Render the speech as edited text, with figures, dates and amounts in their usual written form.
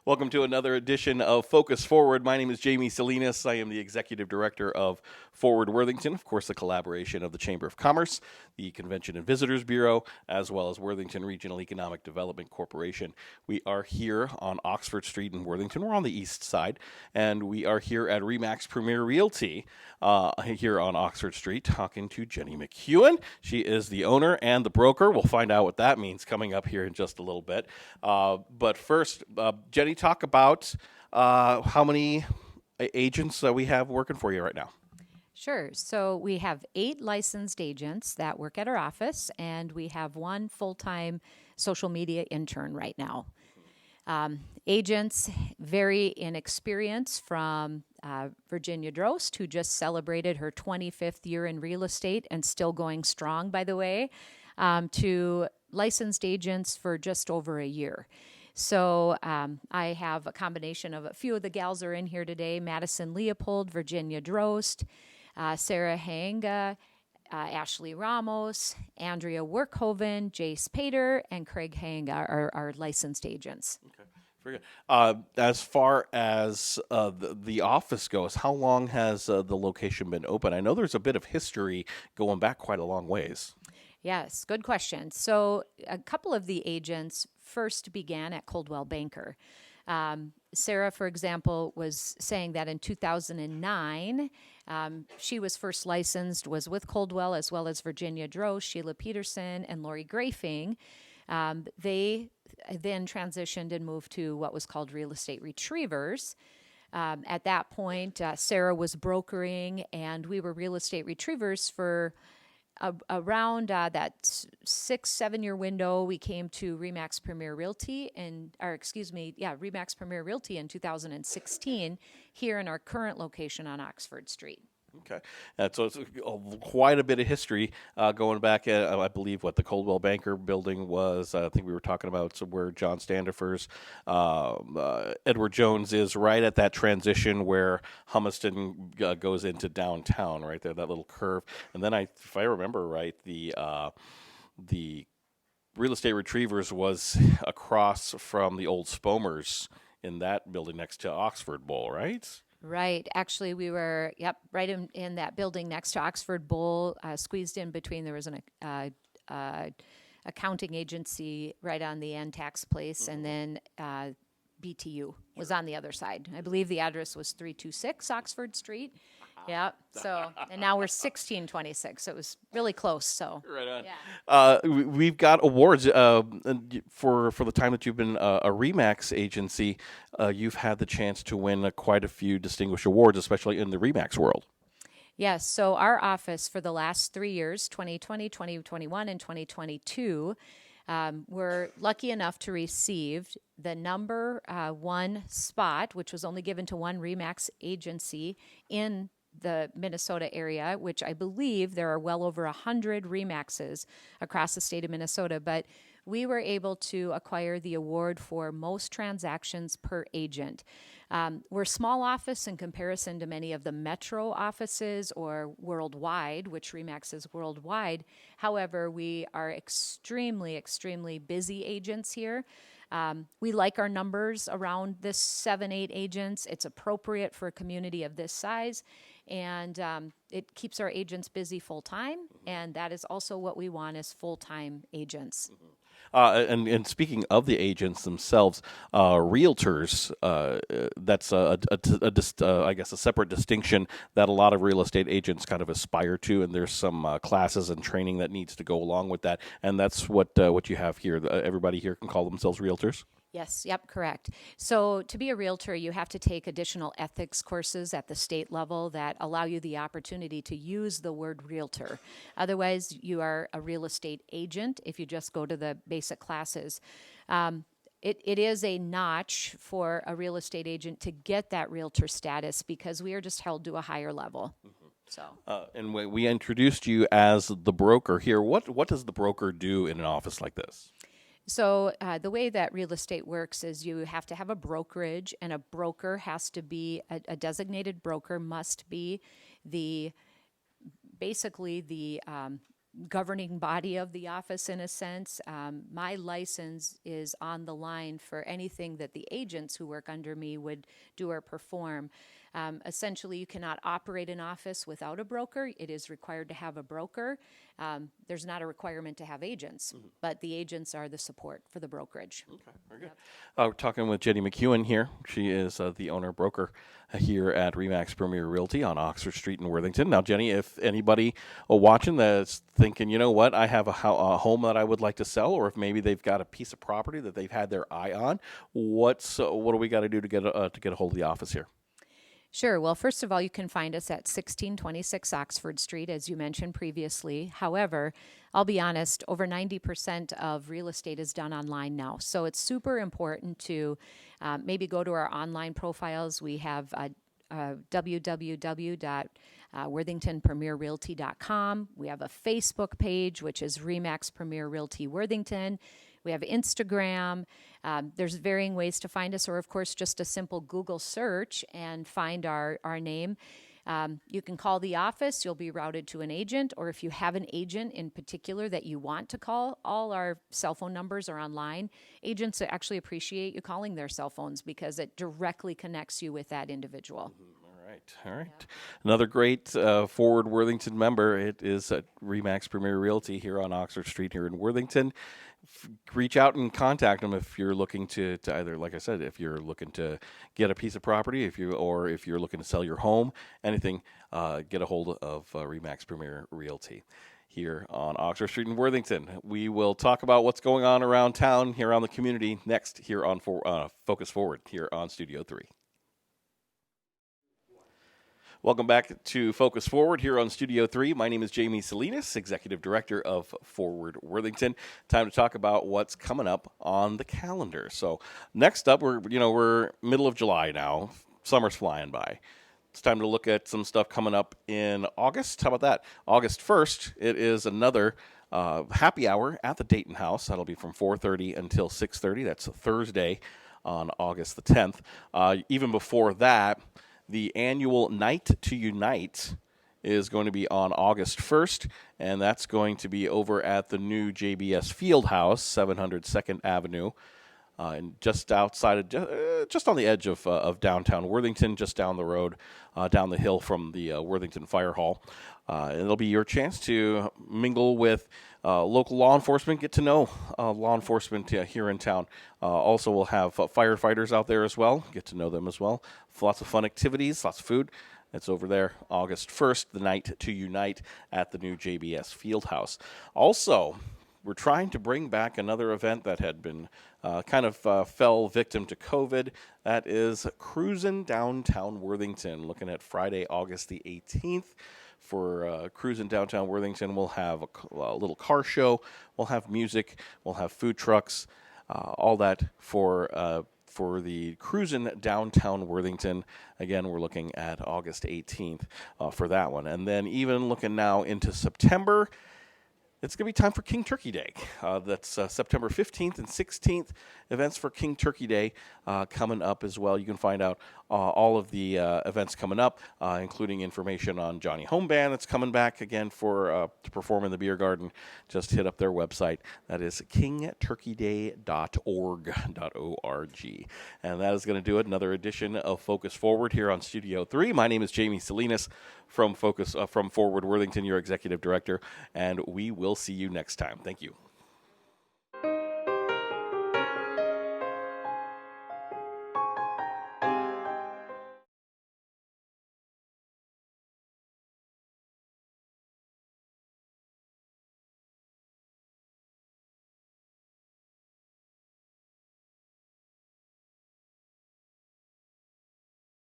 Welcome to another edition of Focus Forward. My name is Jamie Salinas. I am the Executive Director of Forward Worthington, of course, the collaboration of the Chamber of Commerce, the Convention and Visitors Bureau, as well as Worthington Regional Economic Development Corporation. We are here on Oxford Street in Worthington. We're on the east side, and we are here at RE/MAX Premier Realty here on Oxford Street talking to Jenny McEwen. She is the owner and the broker. We'll find out what that means coming up here in just a little bit. But first, Jenny, talk about how many agents we have working for you right now. Sure. So we have 8 licensed agents that work at our office, and we have 1 full-time social media intern right now. Agents vary in experience from Virginia Drost, who just celebrated her 25th year in real estate and still going strong, by the way, to licensed agents for just over a year. So I have a combination of a few of the gals are in here today: Madison Leopold, Virginia Drost, Sarah Hanga, Ashley Ramos, Andrea Workhoven, Jace Pater, and Craig Hanga are our licensed agents. Okay. Very good. As far as the office goes, how long has the location been open? I know there's a bit of history going back quite a long ways. Yes, good question. So a couple of the agents first began at Coldwell Banker. Sarah, for example, was saying that in 2009, she was first licensed, was with Coldwell, as well as Virginia Drost, Sheila Peterson, and Lori Grafing. They then transitioned and moved to what was called Real Estate Retrievers. At that point, Sarah was brokering, and we were Real Estate Retrievers for around that 6-7 year window. We came to RE/MAX Premier Realty RE/MAX Premier Realty in 2016 here in our current location on Oxford Street. Okay. So it's quite a bit of history going back at, I believe, what the Coldwell Banker building was. I think we were talking about where John Standifer's Edward Jones is, right at that transition where Humiston goes into downtown, right there, that little curve. And then, if I remember right, the Real Estate Retrievers was across from the old Spomers in that building next to Oxford Bowl, right? Right. Actually, we were, right in that building next to Oxford Bowl, squeezed in between. There was an accounting agency right on the end, tax place, and then BTU was on the other side. I believe the address was 326 Oxford Street. Yeah. So, and now we're 1626. So it was really close. So, Right on. yeah. We've got awards for the time that you've been a RE/MAX agency. You've had the chance to win quite a few distinguished awards, especially in the RE/MAX world. Yes. So our office for the last 3 years, 2020, 2021, and 2022, we're lucky enough to receive the number 1 spot, which was only given to one RE/MAX agency in the Minnesota area, which I believe there are well over 100 RE/MAXs across the state of Minnesota. But we were able to acquire the award for most transactions per agent. We're a small office in comparison to many of the metro offices or worldwide, which RE/MAX is worldwide. However, we are extremely, extremely busy agents here. We like our numbers around this 7-8 agents. It's appropriate for a community of this size, and it keeps our agents busy full time. And that is also what we want as full-time agents. And speaking of the agents themselves, realtors, that's I guess a separate distinction that a lot of real estate agents kind of aspire to, and there's some classes and training that needs to go along with that, and that's what you have here. Everybody here can call themselves realtors. Yes, yep, correct. So to be a realtor, you have to take additional ethics courses at the state level that allow you the opportunity to use the word realtor. Otherwise, you are a real estate agent if you just go to the basic classes. It is a notch for a real estate agent to get that realtor status because we are just held to a higher level. So, and we introduced you as the broker here. What does the broker do in an office like this? So the way that real estate works is you have to have a brokerage, and a broker has to be a designated broker must be basically the governing body of the office in a sense. My license is on the line for anything that the agents who work under me would do or perform. Essentially, you cannot operate an office without a broker. It is required to have a broker. There's not a requirement to have agents, but the agents are the support for the brokerage. Okay, very good. We're talking with Jenny McEwen here. She is the owner broker here at Remax Premier Realty on Oxford Street in Worthington. Now, Jenny, if anybody watching that's thinking, you know what, I have a home that I would like to sell, or if maybe they've got a piece of property that they've had their eye on, what do we got to do to get a hold of the office here? Sure. Well, first of all, you can find us at 1626 Oxford Street, as you mentioned previously. However, I'll be honest, over 90% of real estate is done online now. So it's super important to maybe go to our online profiles. We have www.worthingtonpremierrealty.com. We have a Facebook page, which is Remax Premier Realty Worthington. We have Instagram. There's varying ways to find us, or of course, just a simple Google search and find our name. You can call the office. You'll be routed to an agent, or if you have an agent in particular that you want to call, all our cell phone numbers are online. Agents actually appreciate you calling their cell phones because it directly connects you with that individual. All right. Yeah. Another great Forward Worthington member. It is Remax Premier Realty here on Oxford Street here in Worthington. Reach out and contact them if you're looking to either, like I said, if you're looking to get a piece of property, if you're looking to sell your home, anything, get a hold of Remax Premier Realty here on Oxford Street in Worthington. We will talk about what's going on around town, here around the community, next here on Focus Forward here on Studio 3. Welcome back to Focus Forward here on Studio 3. My name is Jamie Salinas, Executive Director of Forward Worthington. Time to talk about what's coming up on the calendar. So next up, we're middle of July now. Summer's flying by. It's time to look at some stuff coming up in August. How about that? August 1st, it is another happy hour at the Dayton House. That'll be from 4:30 until 6:30. That's Thursday on August the 10th. Even before that, the annual Night to Unite is going to be on August 1st, and that's going to be over at the new JBS Fieldhouse, 700 2nd Avenue, and just outside of, just on the edge of downtown Worthington, just down the road, down the hill from the Worthington Fire Hall. And it'll be your chance to mingle with local law enforcement, get to know law enforcement here in town. Also, we'll have firefighters out there as well, get to know them as well. Lots of fun activities, lots of food. It's over there, August 1st, the Night to Unite at the new JBS Fieldhouse. Also, we're trying to bring back another event that had been fell victim to COVID. That is Cruisin' Downtown Worthington, looking at Friday, August the 18th. For Cruisin' Downtown Worthington, we'll have a little car show, we'll have music, we'll have food trucks, all that for the Cruisin' Downtown Worthington. Again, we're looking at August 18th for that one. And then even looking now into September, it's going to be time for King Turkey Day. That's September 15th and 16th. Events for King Turkey Day coming up as well. You can find out all of the events coming up, including information on Johnny Home Band that's coming back again to perform in the beer garden. Just hit up their website. That is kingturkeyday.org. And that is going to do it. Another edition of Focus Forward here on Studio 3. My name is Jamie Salinas from Forward Worthington, your Executive Director, and we will see you next time. Thank you.